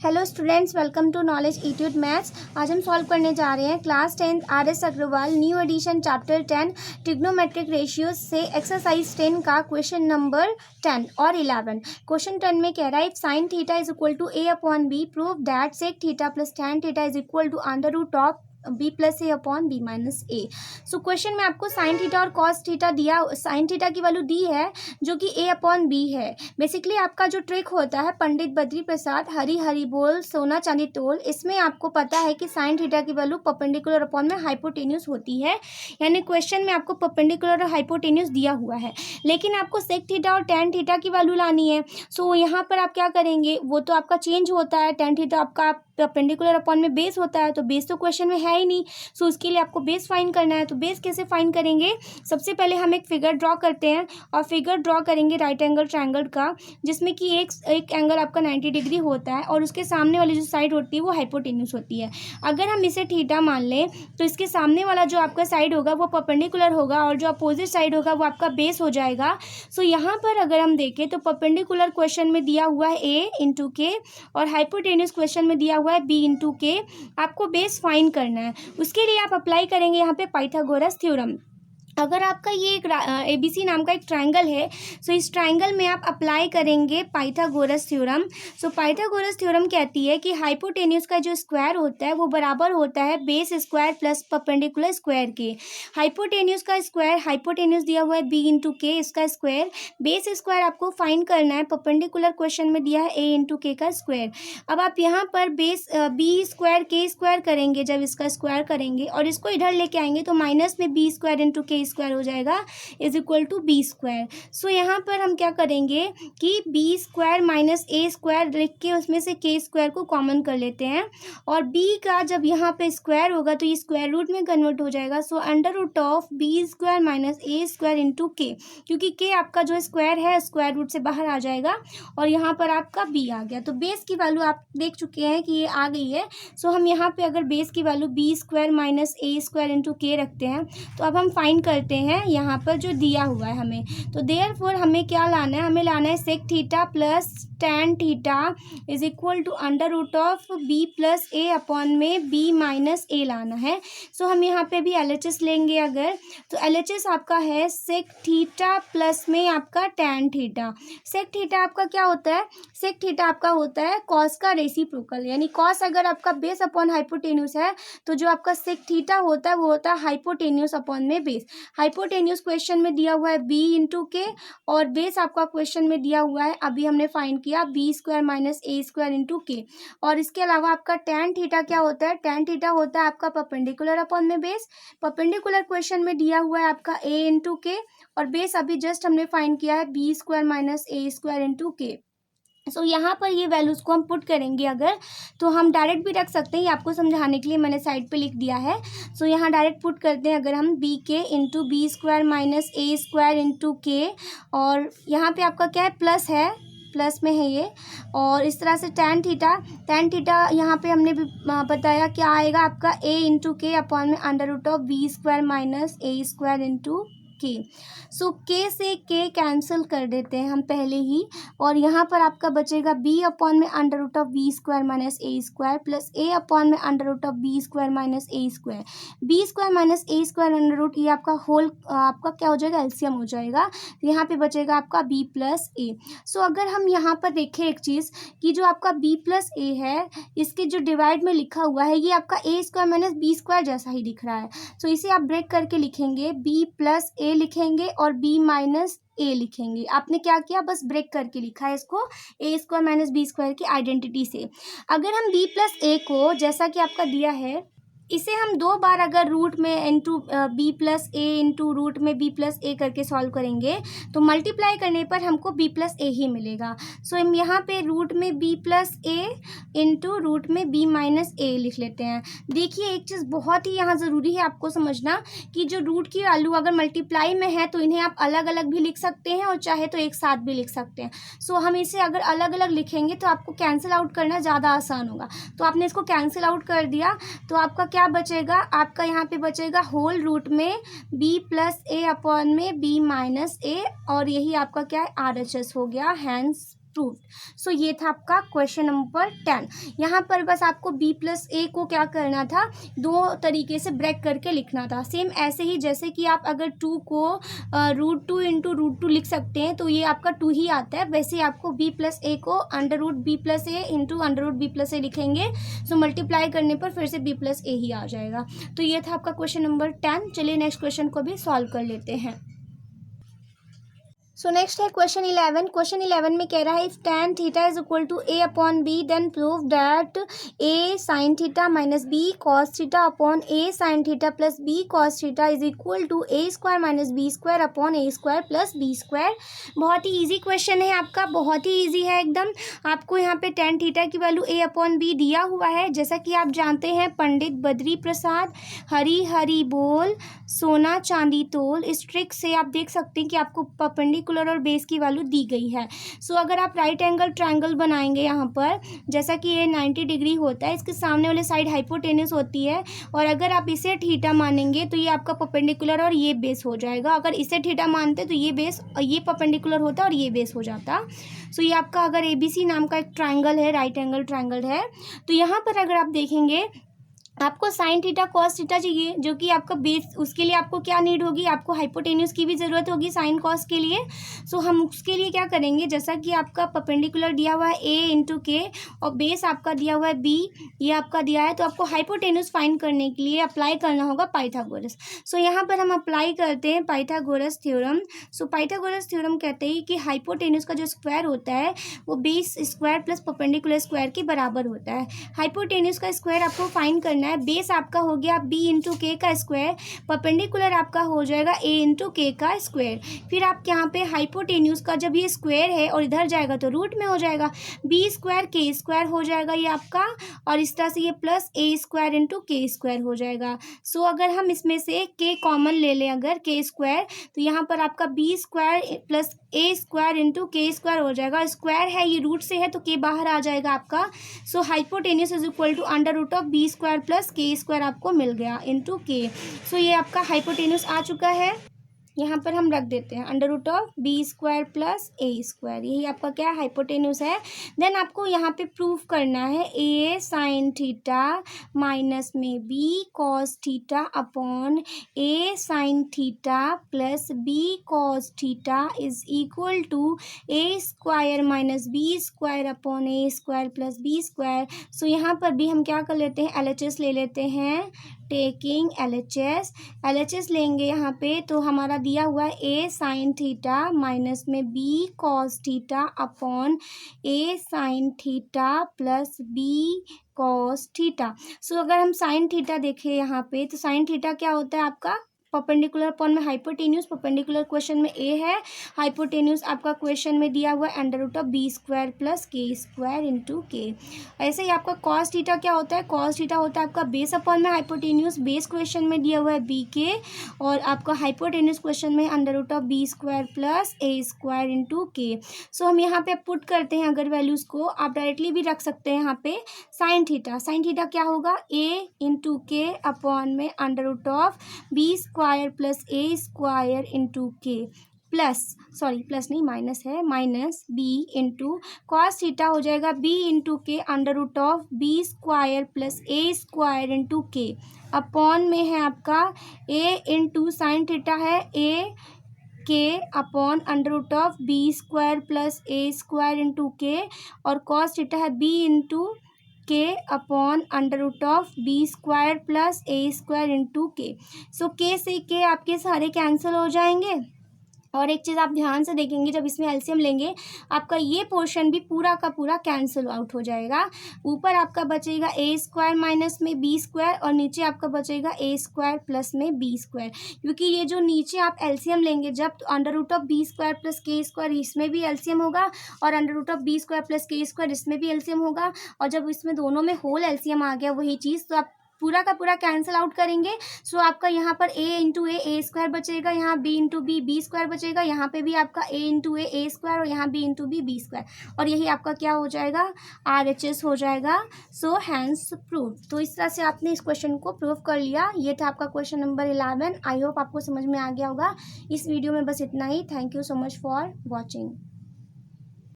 Hello students, welcome to knowledge etude maths. आज हम सॉल्व करने जा रहे हैं class 10 R S. Agarwal new edition chapter 10 trigonometric ratios से एक्सरसाइज 10 का क्वेश्चन नंबर 10 और 11। क्वेश्चन 10 में कह रहा है, if sine theta is equal to A upon B, prove that sec theta plus tan theta is equal to under root of B plus A upon B minus A. So question में आपको sine theta और cos theta दिया, sine theta की value दी है जो कि A upon B है। बेसिकली आपका जो ट्रिक होता है पंडित बद्री प्रसाद हरी हरी बोल सोना चांदी तोल, इसमें आपको पता है कि साइन थीटा की वैल्यू परपेंडिकुलर अपॉन में हाइपोटेन्यूस होती है। यानी क्वेश्चन में आपको परपेंडिकुलर और हाइपोटेन्यूस दिया हुआ है, लेकिन आपको सेक थीटा और टैन थीटा की वैल्यू लानी है। सो यहाँ पर आप क्या करेंगे, वो तो आपका चेंज होता है। टैन थीटा आपका परपेंडिकुलर अपॉन में बेस होता है, तो बेस तो क्वेश्चन में है ही नहीं। सो उसके लिए आपको बेस फाइंड करना है। तो बेस कैसे फाइंड करेंगे, सबसे पहले हम एक फिगर ड्रॉ करते हैं और फिगर ड्रॉ करेंगे राइट एंगल ट्रायंगल का, जिसमें कि एक एंगल आपका 90 डिग्री होता है और उसके सामने वाली जो साइड होती है वो हाइपोटेन्यूस होती है। अगर हम इसे थीटा मान लें तो इसके सामने वाला जो आपका साइड होगा वो परपेंडिकुलर होगा और जो अपोजिट साइड होगा वो आपका बेस हो जाएगा। सो यहाँ पर अगर हम देखें तो परपेंडिकुलर क्वेश्चन में दिया हुआ है ए इंटू के और हाइपोटेन्यूस क्वेश्चन में दिया हुआ है बी इंटू के। आपको बेस फाइंड करना है, उसके लिए आप अप्लाई करेंगे यहाँ पे पाइथागोरस थ्योरम। अगर आपका ये एक ABC नाम का एक ट्रायंगल है, सो इस ट्रायंगल में आप अप्लाई करेंगे पाइथागोरस थ्योरम। सो पाइथागोरस थ्योरम कहती है कि हाइपोटेन्यूस का जो स्क्वायर होता है वो बराबर होता है base square plus perpendicular square के। हाइपोटेन्यूस का स्क्वायर, हाइपोटेन्यूस दिया हुआ है b इंटू के, इसका स्क्वायर। बेस स्क्वायर आपको फाइंड करना है, परपेंडिकुलर क्वेश्चन में दिया है a इंटू के का स्क्वायर। अब आप यहाँ पर बेस b स्क्वायर के स्क्वायर करेंगे, जब इसका स्क्वायर करेंगे और इसको इधर लेके आएंगे तो माइनस में b स्क्वायर इंटू के स्क्वायर हो जाएगा is equal to B square. So यहाँ पर हम क्या करेंगे कि B square minus A square लिख के उसमें से के स्क्वायर को कॉमन कर लेते हैं और बी का जब यहाँ पे स्क्वायर होगा तो ये स्क्वायर रूट में कन्वर्ट हो जाएगा। So under root of B square minus A square into K, क्योंकि के आपका जो स्क्वायर है स्क्वायर रूट से बाहर आ जाएगा और यहाँ पर आपका बी आ गया। तो बेस की वैल्यू आप देख चुके हैं कि ये आ गई है। सो हम यहाँ पे अगर बेस की value B square minus A square into के रखते हैं तो अब हम फाइंड करते हैं यहाँ पर जो दिया हुआ है हमें। तो देयरफॉर हमें क्या लाना है, हमें लाना है sec theta plus tan theta is equal to under root of B plus A upon में बी माइनस ए लाना है। सो हम यहाँ पे भी LHS लेंगे अगर, तो LHS आपका है सेक थीटा प्लस में आपका टैन थीटा। सेक थीटा आपका क्या होता है, सेक थीटा आपका होता है कॉस का रेसिप्रोकल। यानी कॉस अगर आपका बेस अपॉन हाइपोटेन्यूस है तो जो आपका सेक थीटा होता है वो होता है हाइपोटेन्यूस अपॉन में बेस। हाइपोटेन्यूस क्वेश्चन में दिया हुआ है b इंटू के और बेस आपका क्वेश्चन में दिया हुआ है, अभी हमने फाइंड किया B square minus A square into K. और इसके अलावा आपका टैन थीटा क्या होता है, टैन थीटा होता है आपका परपेंडिकुलर अपॉन में बेस। परपेंडिकुलर क्वेश्चन में दिया हुआ है आपका a इंटू के और बेस अभी जस्ट हमने फाइंड किया है B square minus A square into K. सो यहाँ पर ये वैल्यूज़ को हम पुट करेंगे अगर, तो हम डायरेक्ट भी रख सकते हैं, ये आपको समझाने के लिए मैंने साइड पे लिख दिया है। सो यहाँ डायरेक्ट पुट करते हैं अगर हम बी के into B square minus A square into K, और यहाँ पे आपका क्या है प्लस है, प्लस में है ये। और इस तरह से टैन थीटा यहाँ पे हमने भी बताया क्या आएगा आपका a इंटू के अपॉन में under root of B square minus A square into K. So के से के कैंसिल कर देते हैं हम पहले ही, और यहाँ पर आपका बचेगा b अपॉन में under root of B square minus A square plus a upon में under root of B square minus A square. B square minus A square under root, ये आपका होल आपका क्या हो जाएगा, एलसीएम हो जाएगा। तो यहाँ पे बचेगा आपका b प्लस ए। सो अगर हम यहाँ पर देखें एक चीज़ कि जो आपका b प्लस ए है, इसके जो डिवाइड में लिखा हुआ है ये आपका ए स्क्वायर माइनस बी स्क्वायर जैसा ही दिख रहा है। सो इसे आप ब्रेक करके लिखेंगे, b प्लस ए लिखेंगे और b माइनस ए लिखेंगे। आपने क्या किया, बस ब्रेक करके लिखा है इसको ए स्क्वायर माइनस बी स्क्वायर की आइडेंटिटी से। अगर हम b प्लस ए को जैसा कि आपका दिया है, इसे हम दो बार अगर रूट में इंटू बी प्लस ए इंटू रूट में बी प्लस ए करके सॉल्व करेंगे तो मल्टीप्लाई करने पर हमको बी प्लस ए ही मिलेगा। सो हम यहाँ पे रूट में बी प्लस ए इंटू रूट में बी माइनस ए लिख लेते हैं। देखिए एक चीज़ बहुत ही यहाँ ज़रूरी है आपको समझना कि जो रूट की वैल्यू अगर मल्टीप्लाई में है तो इन्हें आप अलग अलग भी लिख सकते हैं और चाहे तो एक साथ भी लिख सकते हैं। सो हम इसे अगर अलग अलग लिखेंगे तो आपको कैंसिल आउट करना ज़्यादा आसान होगा। तो आपने इसको कैंसिल आउट कर दिया तो आपका क्या बचेगा, आपका यहाँ पे बचेगा होल रूट में b प्लस ए अपॉन में b माइनस ए, और यही आपका क्या है RHS हो गया। Hence proved. सो ये था आपका क्वेश्चन नंबर 10। यहाँ पर बस आपको b+a को क्या करना था, दो तरीके से ब्रेक करके लिखना था। सेम ऐसे ही जैसे कि आप अगर 2 को √2 इंटू √2 लिख सकते हैं तो ये आपका 2 ही आता है, वैसे आपको b+a को √b+a इंटू √b+a लिखेंगे। सो मल्टीप्लाई करने पर फिर से b+a ही आ जाएगा। तो ये था आपका क्वेश्चन नंबर 10। चलिए नेक्स्ट क्वेश्चन को भी सॉल्व कर लेते हैं। सो नेक्स्ट है क्वेश्चन 11। क्वेश्चन 11 में कह रहा है if tan theta is equal to a upon b then prove that a sine theta minus b cos theta upon a sine theta plus b cos theta is equal to a² minus b² upon a² plus b²। बहुत ही easy question है आपका, बहुत ही easy है एकदम। आपको यहाँ पे tan theta की वैल्यू a अपॉन b दिया हुआ है। जैसा कि आप जानते हैं पंडित बद्री प्रसाद हरी हरी बोल सोना चांदी तोल, इस ट्रिक से आप देख सकते हैं कि आपको परपेंडिकुलर और बेस की वैल्यू दी गई है। सो अगर आप राइट एंगल ट्रायंगल बनाएंगे यहाँ पर, जैसा कि ये 90 डिग्री होता है, इसके सामने वाले साइड हाइपोटेन्यूस होती है, और अगर आप इसे थीटा मानेंगे तो ये आपका परपेंडिकुलर और ये बेस हो जाएगा। अगर इसे थीटा मानते तो ये बेस, ये परपेंडिकुलर होता और ये बेस हो जाता। सो ये आपका अगर ABC नाम का एक ट्रायंगल है, राइट एंगल ट्रायंगल है, तो यहाँ पर अगर आप देखेंगे आपको साइन थीटा कॉस थीटा चाहिए, जो कि आपका बेस, उसके लिए आपको क्या नीड होगी, आपको हाइपोटेन्यूस की भी ज़रूरत होगी साइन कॉस के लिए। सो हम उसके लिए क्या करेंगे, जैसा कि आपका परपेंडिकुलर दिया हुआ है a इंटू के और बेस आपका दिया हुआ है b, ये आपका दिया है, तो आपको हाइपोटेन्यूस फाइंड करने के लिए अप्लाई करना होगा पाइथागोरस। सो यहाँ पर हम अप्लाई करते हैं पाइथागोरस थ्योरम। सो पाइथागोरस थ्योरम कहते हैं कि हाइपोटेन्यूस का जो स्क्वायर होता है वो base square plus perpendicular square के बराबर होता है। हाइपोटेन्यूस का स्क्वायर आपको फाइंड करना है। बेस आपका हो गया b इंटू के का स्क्वायर, परपेंडिकुलर आपका हो जाएगा a इंटू के का स्क्वायर। फिर आप यहाँ पे हाइपोटेन्यूस का जब ये स्क्वायर है और इधर जाएगा तो रूट में हो जाएगा, b² k² हो जाएगा ये आपका, और इस तरह से ये प्लस a² इंटू k² हो जाएगा। सो अगर हम इसमें से k कॉमन ले लें अगर k², तो यहाँ पर आपका b² plus a² into k² हो जाएगा। स्क्वायर है ये रूट से है तो k बाहर आ जाएगा आपका। So hypotenuse is equal to under root of b² plus k² आपको मिल गया इंटू k। सो ये आपका हाइपोटेन्यूस आ चुका है, यहाँ पर हम रख देते हैं under root of b² plus a², यही आपका क्या हाइपोटेन्यूस है। देन आपको यहाँ पे प्रूफ करना है a साइन थीटा माइनस में b cos theta upon a sine theta plus b cos theta is equal to a² minus b² upon a² plus b²। So यहाँ पर भी हम क्या कर लेते हैं, LHS ले लेते हैं, टेकिंग LHS लेंगे यहाँ पे, तो हमारा दिया हुआ है a साइन थीटा माइनस में b cos theta upon a sine theta plus b cos theta. So अगर हम साइन थीटा देखें यहाँ पे, तो साइन थीटा क्या होता है आपका परपेंडिकुलर अपॉन में हाइपोटेन्यूस, परपेंडिकुलर क्वेश्चन में a है, हाइपोटेन्यूस आपका क्वेश्चन में दिया हुआ है under root of b² plus k² into k। ऐसे ही आपका कॉस थीटा क्या होता है, कॉस थीटा होता है आपका बेस अपॉन में हाइपोटेन्यूस, बेस क्वेश्चन में दिया हुआ है bk, और आपका हाइपोटेन्यूस क्वेश्चन में under root of b² plus a² into k। So हम यहाँ पे पुट करते हैं अगर वैल्यूज़ को, आप डायरेक्टली भी रख सकते हैं यहाँ पे साइन थीटा क्या होगा a इंटू के अपॉन में under root of b² plus a² into K plus, sorry plus नहीं माइनस है, minus b into cos theta हो जाएगा b into K under root of b² plus a² into K upon में है आपका a into sine theta है a K upon under root of b² plus a² into K, और cos theta है b into K upon under root of b² plus a² into K. So के से के आपके सारे कैंसिल हो जाएंगे। और एक चीज़ आप ध्यान से देखेंगे, जब इसमें एलसीएम लेंगे आपका ये पोर्शन भी पूरा का पूरा कैंसिल आउट हो जाएगा। ऊपर आपका बचेगा a² माइनस में b² और नीचे आपका बचेगा a² प्लस में b², क्योंकि ये जो नीचे आप एलसीएम लेंगे जब, तो under root of b² plus k² इसमें भी एलसीएम होगा और under root of b² plus k² इसमें भी एलसीएम होगा, और जब इसमें दोनों में होल एलसीएम आ गया वही चीज़, तो आप पूरा का पूरा कैंसिल आउट करेंगे। सो आपका यहाँ पर a इंटू a² बचेगा, यहाँ b इंटू b² बचेगा, यहाँ पे भी आपका a इंटू a² और यहाँ b इंटू b² और यही आपका क्या हो जाएगा, RHS हो जाएगा। So hence prove. तो इस तरह से आपने इस क्वेश्चन को प्रूव कर लिया। ये था आपका क्वेश्चन नंबर 11। आई होप आपको समझ में आ गया होगा। इस वीडियो में बस इतना ही। Thank you so much for watching.